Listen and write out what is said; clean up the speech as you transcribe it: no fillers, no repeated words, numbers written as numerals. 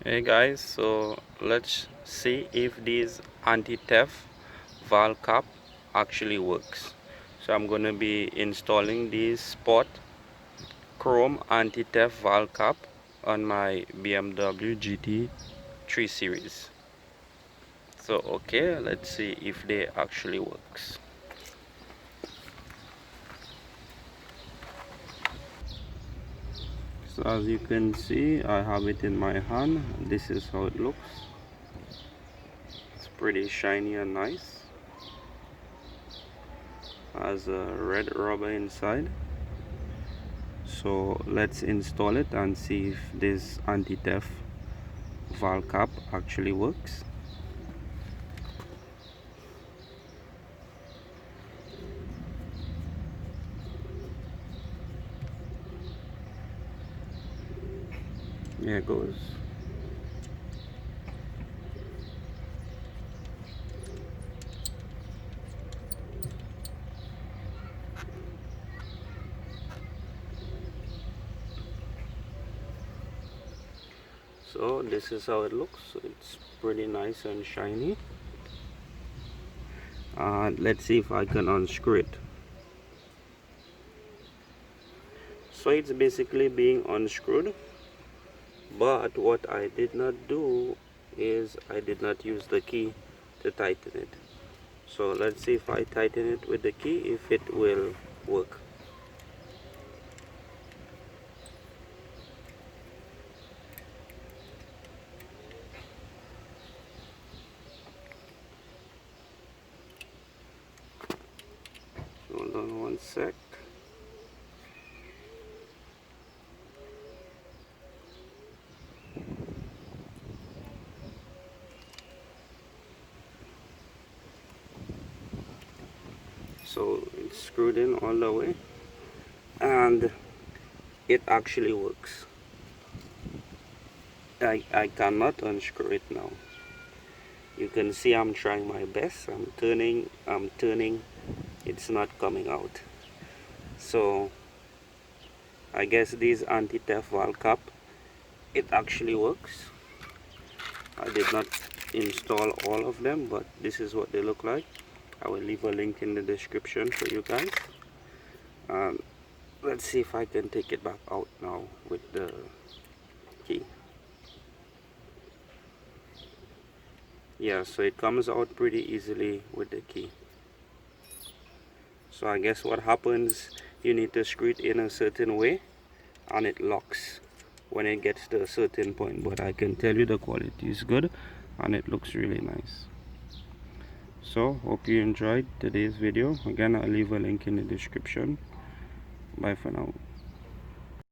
Hey guys, so let's see if this anti-theft valve cap actually works. So I'm gonna be installing this spot chrome anti-theft valve cap on my BMW GT 3 series. So okay, let's see if they actually works. So as you can see, I have it in my hand. This is how it looks. It's pretty shiny and nice. Has a red rubber inside. So let's install it and see if this anti-theft valve cap actually works. Here it goes. So this is how it looks. It's pretty nice and shiny. Let's see if I can unscrew it. So it's basically being unscrewed, but what I did not do is I did not use the key to tighten it. So let's see if I tighten it with the key, if it will work. Hold on one sec. So it's screwed in all the way and it actually works. I cannot unscrew it now. You can see I'm trying my best. I'm turning, it's not coming out. So I guess this anti-theft valve cap, it actually works. I did not install all of them, but this is what they look like. I will leave a link in the description for you guys. Let's see if I can take it back out now with the key. Yeah, so it comes out pretty easily with the key. So I guess what happens, you need to screw it in a certain way and it locks when it gets to a certain point. But I can tell you the quality is good and it looks really nice. So hope you enjoyed today's video. Again, I'll leave a link in the description. Bye for now.